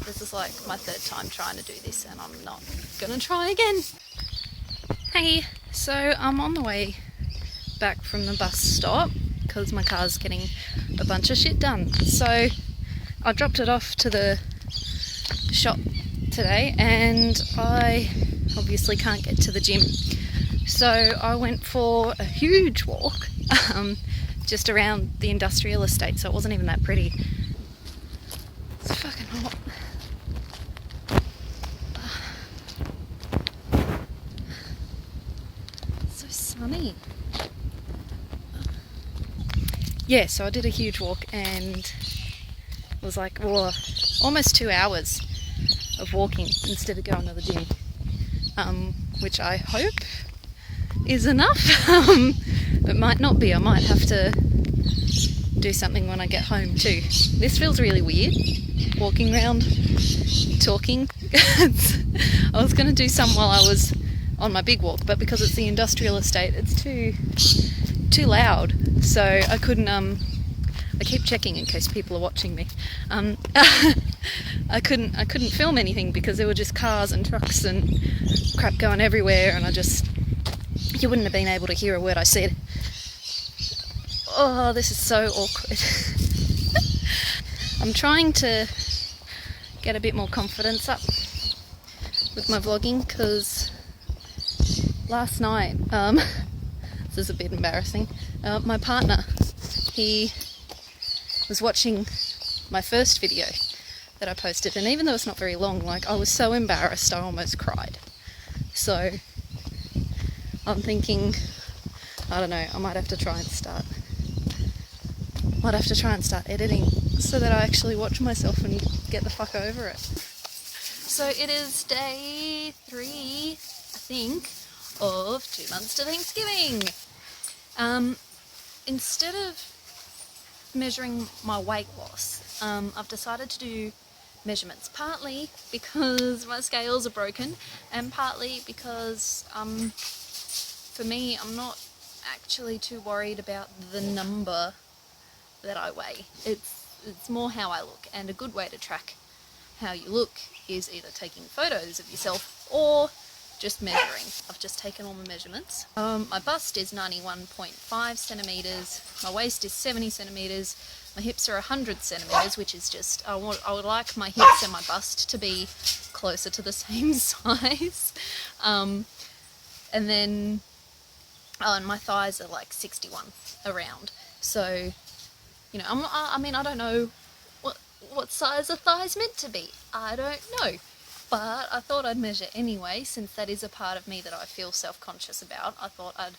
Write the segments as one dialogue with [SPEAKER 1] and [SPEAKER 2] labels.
[SPEAKER 1] this is like my third time trying to do this and I'm not gonna try again. Hey, so I'm on the way back from the bus stop because my car's getting a bunch of shit done. So I dropped it off to the shop today and I obviously can't get to the gym. So I went for a huge walk just around the industrial estate, so it wasn't even that pretty. It's fucking hot. It's so sunny. Yeah, so I did a huge walk and it was like almost 2 hours of walking instead of going to the gym, which I hope is enough. It might not be. I might have to do something when I get home too. This feels really weird, walking around talking. I was going to do some while I was on my big walk, but because it's the industrial estate, it's too loud, so I couldn't. I keep checking in case people are watching me. I couldn't film anything because there were just cars and trucks and crap going everywhere, and you wouldn't have been able to hear a word I said. Oh, this is so awkward. I'm trying to get a bit more confidence up with my vlogging because last night, this is a bit embarrassing, my partner, he was watching my first video that I posted, and even though it's not very long, like, I was so embarrassed I almost cried. So I'm thinking, I don't know, I might have to try and start editing so that I actually watch myself and get the fuck over it. So it is day 3, I think, of 2 months to Thanksgiving. Instead of measuring my weight loss, I've decided to do measurements, partly because my scales are broken and partly because for me, I'm not actually too worried about the number that I weigh. It's more how I look, and a good way to track how you look is either taking photos of yourself or just measuring. I've just taken all my measurements. My bust is 91.5 centimetres, my waist is 70 centimetres, my hips are 100 centimetres, which is just, I would like my hips and my bust to be closer to the same size. And then, and my thighs are like 61 around. So, you know, I don't know what size a thigh's meant to be. I don't know. But I thought I'd measure anyway, since that is a part of me that I feel self-conscious about. I thought I'd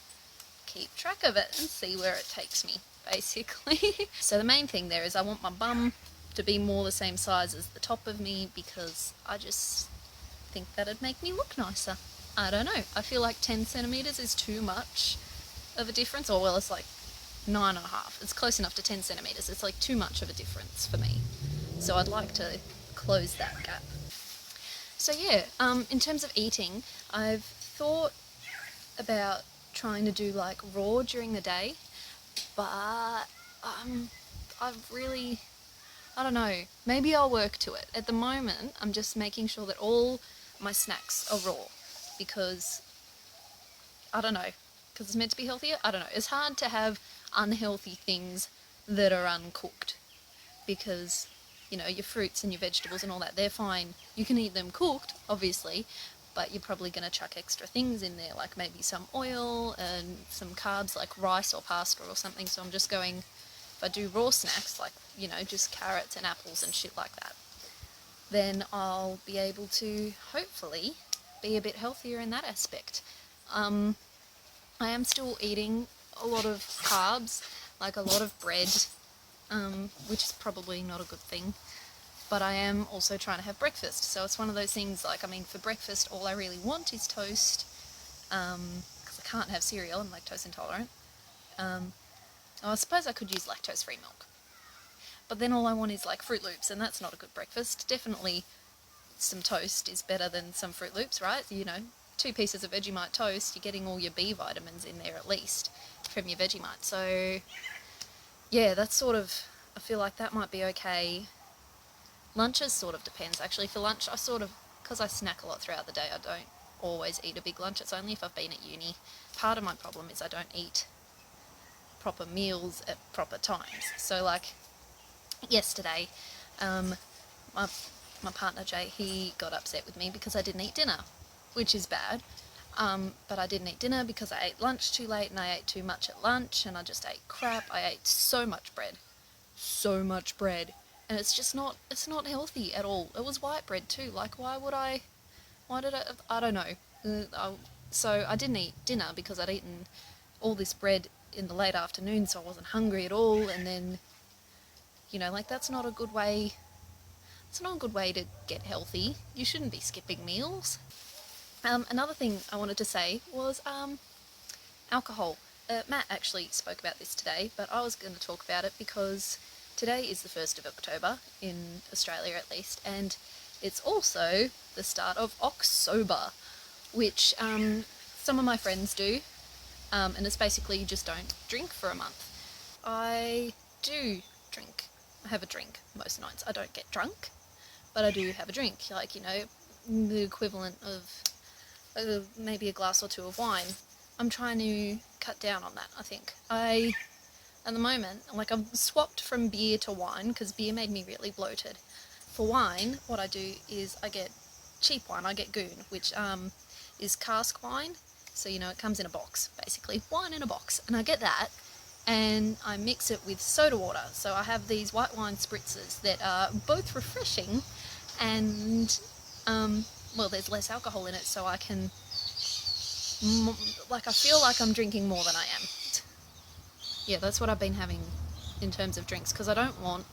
[SPEAKER 1] keep track of it and see where it takes me, basically. So the main thing there is I want my bum to be more the same size as the top of me, because I just think that'd make me look nicer. I don't know. I feel like 10 centimetres is too much of a difference. Or, well, it's like 9.5. It's close enough to 10 centimetres. It's like too much of a difference for me. So I'd like to close that gap. So yeah, in terms of eating, I've thought about trying to do like raw during the day, but I don't know, maybe I'll work to it. At the moment, I'm just making sure that all my snacks are raw, because, I don't know, because it's meant to be healthier? I don't know. It's hard to have unhealthy things that are uncooked, because, you know, your fruits and your vegetables and all that, they're fine. You can eat them cooked, obviously, but you're probably going to chuck extra things in there, like maybe some oil and some carbs like rice or pasta or something. So I'm just going, if I do raw snacks, like, you know, just carrots and apples and shit like that, then I'll be able to hopefully be a bit healthier in that aspect. I am still eating a lot of carbs, like a lot of bread, which is probably not a good thing, but I am also trying to have breakfast. So it's one of those things, like, I mean, for breakfast all I really want is toast, because I can't have cereal, I'm lactose intolerant. I suppose I could use lactose-free milk, but then all I want is like Fruit Loops, and that's not a good breakfast. Definitely some toast is better than some Fruit Loops, right? You know, 2 pieces of Vegemite toast, you're getting all your B vitamins in there at least from your Vegemite. So yeah, that's sort of, I feel like that might be okay Lunches sort of depends, actually. For lunch, because I snack a lot throughout the day, I don't always eat a big lunch. It's only if I've been at uni. Part of my problem is I don't eat proper meals at proper times. So, like, yesterday, my, my partner Jay, he got upset with me because I didn't eat dinner, which is bad. But I didn't eat dinner because I ate lunch too late and I ate too much at lunch and I just ate crap. I ate so much bread. So much bread. And it's not healthy at all. It was white bread too. Like, why did I don't know. So I didn't eat dinner because I'd eaten all this bread in the late afternoon, so I wasn't hungry at all. And then, like, that's not a good way. It's not a good way to get healthy. You shouldn't be skipping meals. Another thing I wanted to say was alcohol. Matt actually spoke about this today, but I was going to talk about it because today is the 1st of October, in Australia at least, and it's also the start of October, which some of my friends do, and it's basically you just don't drink for a month. I do drink. I have a drink most nights. I don't get drunk, but I do have a drink, like, the equivalent of maybe a glass or two of wine. I'm trying to cut down on that, I think. At the moment, like, I've swapped from beer to wine because beer made me really bloated. For wine, what I do is I get cheap wine. I get Goon, which is cask wine. So, it comes in a box, basically. Wine in a box. And I get that, and I mix it with soda water. So I have these white wine spritzers that are both refreshing and, there's less alcohol in it, so I can, I feel like I'm drinking more than I am. Yeah, that's what I've been having in terms of drinks, because I don't want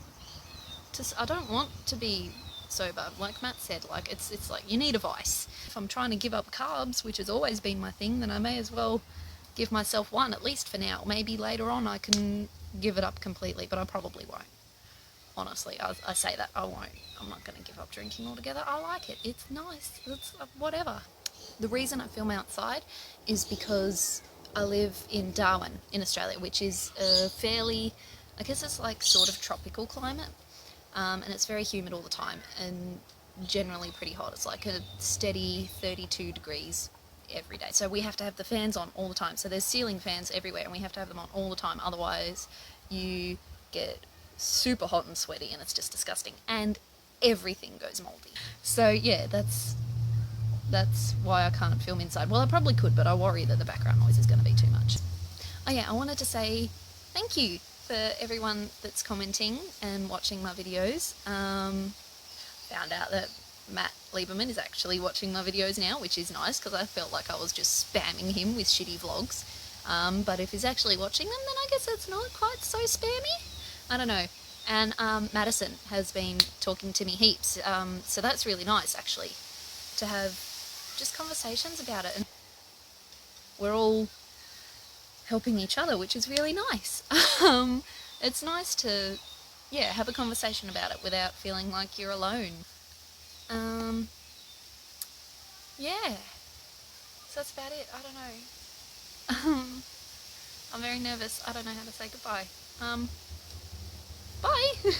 [SPEAKER 1] to be sober. Like Matt said, like, it's like you need a vice. If I'm trying to give up carbs, which has always been my thing, then I may as well give myself one, at least for now. Maybe later on I can give it up completely, but I probably won't. Honestly, I say that, I won't. I'm not going to give up drinking altogether. I like it. It's nice. It's whatever. The reason I film outside is because I live in Darwin, in Australia, which is a fairly, I guess it's like sort of tropical climate. And it's very humid all the time and generally pretty hot. It's like a steady 32 degrees every day. So we have to have the fans on all the time. So there's ceiling fans everywhere and we have to have them on all the time. Otherwise you get super hot and sweaty and it's just disgusting. And everything goes moldy. So yeah, that's why I can't film inside. Well, I probably could, but I worry that the background noise is going to be too much. Oh yeah, I wanted to say thank you for everyone that's commenting and watching my videos. Found out that Matt Lieberman is actually watching my videos now, which is nice because I felt like I was just spamming him with shitty vlogs. But if he's actually watching them, then I guess it's not quite so spammy. I don't know. And Madison has been talking to me heaps, so that's really nice actually, to have just conversations about it. And we're all helping each other, which is really nice. It's nice to, have a conversation about it without feeling like you're alone. So that's about it. I don't know. I'm very nervous. I don't know how to say goodbye. Bye!